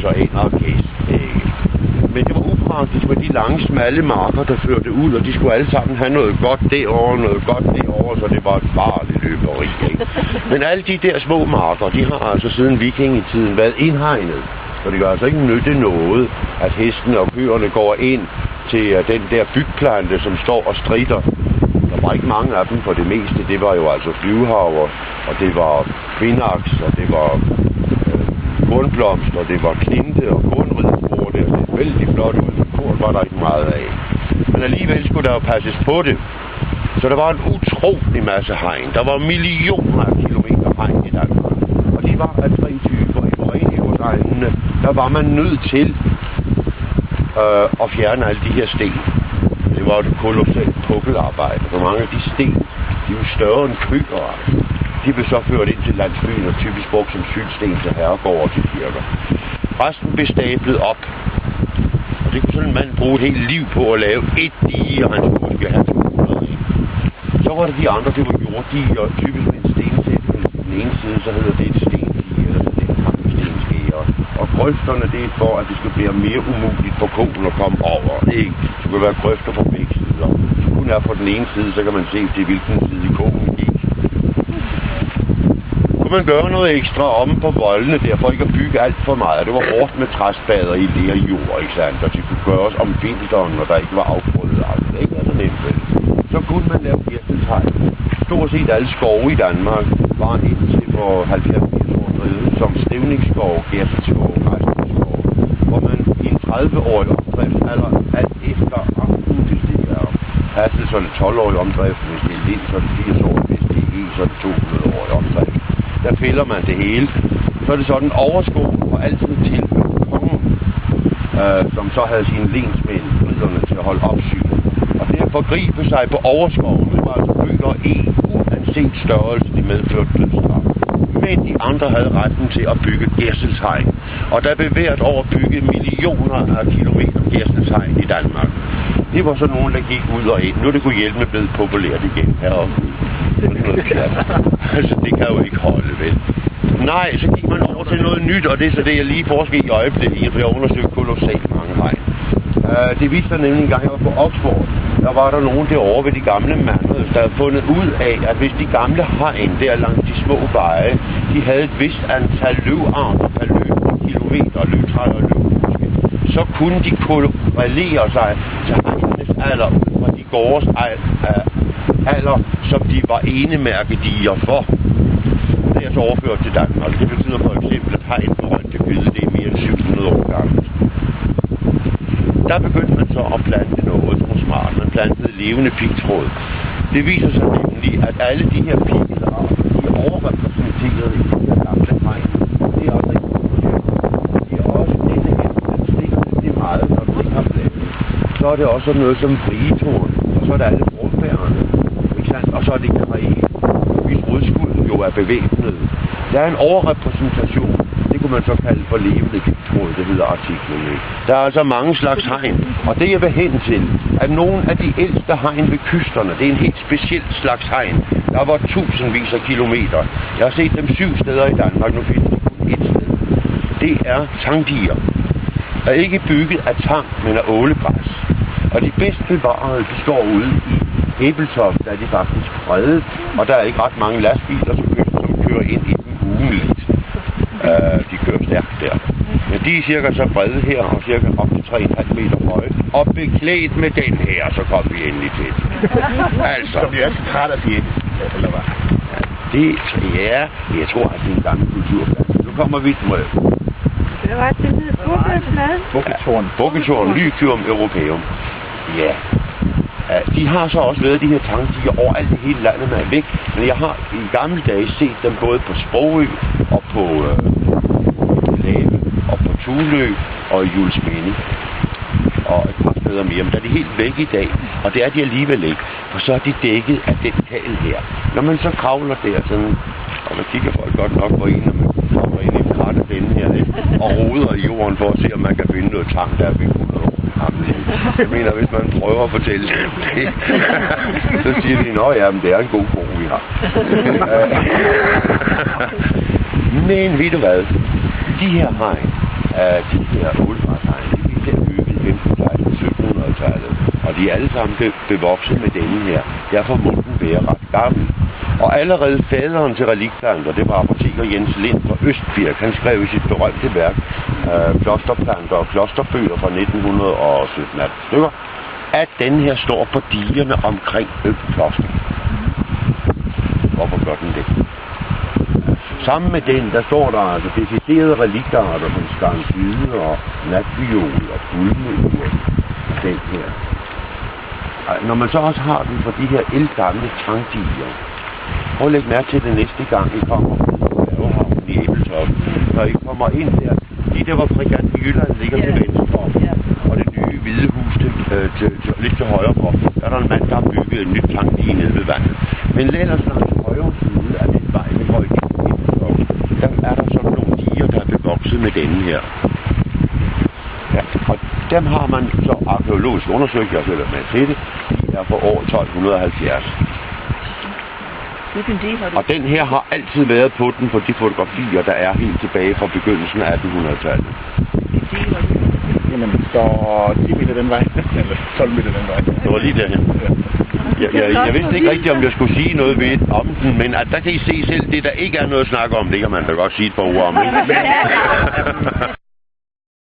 gås og ænder og gæstægge. Men det var upraktisk med de lange, smalle marker, der førte ud, og de skulle alle sammen have noget godt derovre, noget godt derovre, så det var et farligt løberi, ikke? Men alle de der små marker, de har altså siden vikingetiden været indhegnet. Så det gør altså ikke nytte noget, at hestene og køerne går ind til den der bygplante, som står og stritter. Der var ikke mange af dem, for det meste. Det var jo altså flyvehaver, og det var kvindaks, og det var kornblomst, og det var klinte og kornridspor. Det er vældig flot ud. Korn var der ikke meget af. Men alligevel skulle der jo passes på det. Så der var en utrolig masse hegn. Der var millioner af kilometer hegn i Danmark. Og de var af tre typer. I foreningsegnene, der var man nødt til at fjerne alle de her sten. Det var et kolossalt pukkelarbejde. For mange af de sten, de var større end køer. De blev så ført ind til landsbyen og typisk brugt som syldsten til herregård og til kirker. Resten blev stablet op. Og det kunne sådan en mand bruge et helt liv på at lave et dige, og han skulle måske have 200. Så var der de andre, det var jorddige, og typisk med en stensæt. På den ene side, så hedder det et stendige, eller det er en stenskære. Og grøfterne, det er for, at det skal blive mere umuligt for koen at komme over. Ikke? Det kan være grøfter på begge sider. Hvis kun er på den ene side, så kan man se, til hvilken side koen gik. Man gøre noget ekstra om på voldene der, for ikke at bygge alt for meget. Det var hårdt med træspader i det her jord, ikke sandt? Og det kunne gøres om vinteren, når der ikke var afgrødet alt. Det ikke er så nemt, vel? Så kunne man lave gæstethegn. Stort set alle skove i Danmark var indtil for 70 år siden som stævningsskov, gæsteskov, græsskov, hvor man i en 30-årig omdrift, alt efter hvis det er passet, så er det 12-årig omdrift, hvis det er lind, så er det 80 år, hvis det er så er det 200-årig omdrift. Der fælder man det hele. Så er det sådan, overskoven var altid tilhørt kongen, som så havde sine lensmænd, ridderne, til at holde opsyn. Og det at forgribe sig på overskoven, det var altså bøger en uanset størrelse, de medførte dødsstraf. Men de andre havde retten til at bygge gæsteshegn. Og der blev hvert år bygget millioner af kilometer gæsteshegn i Danmark. Det var så nogen, der gik ud og ind. Nu er det kunne hjælpe med blevet populært igen heroppe. Altså, det kan jo ikke holde, vel? Nej, så gik man over til noget nyt, og det er så det, jeg lige forsker i øjeblikket, for jeg undersøgte kolossalt mange hegn. Det viste sig nemlig en gang, jeg var på Oxford. Der var der nogen derovre ved de gamle mænd, der havde fundet ud af, at hvis de gamle hegn der langs de små veje, de havde et vist antal løvarter per løbende kilometer, løvtræer og løvbuske, så kunne de korrelere sig til hegnenes alder ud fra de gårdes alder, som de var enemærkediger for. Det er så overført til Danmark. Det betyder for eksempel, at hegn på Røntgefylde, det er mere end 700 år gammelt. Der begyndte man så at plante noget, som var smart. Man plantede levende pigtråd. Det viser sig nemlig, at alle de her pigtarter, de er overrepræsenteret i de her gamle hegn. Det er altså ikke de er også denne her, den stikker det meget, når den ikke har blandet. Så er det også sådan noget som fritorn, og så er der alle brugtbærerne, ikke sandt? Og så er det kræ, hvis rodskuden jo er bevæbnet. Der er en overrepræsentation. Det kunne man så kalde for levende pigtråd, det hedder artiklen. Der er altså mange slags hegn, og det jeg vil hen til, at nogle af de ældste hegn ved kysterne, det er en helt speciel slags hegn. Der var tusindvis af kilometer. Jeg har set dem 7 steder i Danmark, nu findes det kun 1 sted. Det er tangdiger. Der er ikke bygget af tang, men af ålegræs. Og de bedst bevarede, de står ude i Ebeltoft, der er de faktisk fredet, og der er ikke ret mange lastbiler, som kører ind i dem ugenligt. De kører stærkt der. Men de er cirka så brede her, og cirka op til 3,5 meter høje. Og beklædt med den her, så kom vi endelig til. Altså. Så bliver jeg så træt af det, eller hvad? Ja, jeg tror, at det er en gammel kulturplads. Nu kommer vi til Møde. Det var det hedder Bukketorn, Lycium Europaeum. Ja. De har så også været de her tangdiger overalt i hele landet med væk. Men jeg har i gamle dage set dem både på Sprogø og på Lave og på Tulø og i Juelsminde og et par steder mere. Men der er de helt væk i dag, og det er de alligevel ikke. For så er de dækket af den kal her. Når man så kravler der sådan, og man kigger folk godt nok på en, når man kommer ind i en krat af denne her, og roder i jorden for at se, om man kan finde noget tang, der er ved 100 år. Jeg mener, hvis man prøver at fortælle det, så siger de, nå ja, men det er en god bro, vi har. Men ved du hvad? De her hegn, de her ultrategn, de er bygget i 1500-1700-tallet, og de er alle sammen bevokset med denne her. Derfor må den være ret gammel. Og allerede faderen til relikplanter, det var apoteker Jens Lind fra Østbirk. Han skrev i sit berømte værk, Klosterplanter og klosterbøger fra 1917 stykker, at den her står på digerne omkring Kloster. Hvorfor gør den det? Sammen med den, der står der altså deciderede reliktarter som skarnsyde og natviol og gulmeure. Den her. Når man så også har den for de her ældgamle tangdiger, prøv at lægge mærke til det næste gang, I kommer på Færgehavnen i Ebeltoft. Når I kommer ind der, lige der hvor Fregatten Jylland ligger til venstre, og det nye hvide hus lidt til højre for, der er der en mand, der har bygget en nyt tankdige nede ved vandet. Men ellers langs højre side af den vej, vi går igennem Ebeltoft, der er der sådan nogle diger, der er bevokset med denne her. Ja, og dem har man så arkeologisk undersøgt, jeg følger med til det, de er fra år 1270. Og den her har altid været på den på de fotografier, der er helt tilbage fra begyndelsen af 1800-tallet. Jamen, så 10 meter den vej, eller 12 meter den vej. Det var lige derhen. Jeg vidste ikke rigtigt, om jeg skulle sige noget ved om den, men at der kan I se selv, det der ikke er noget at snakke om, det kan man da godt sige et par ord om, ikke?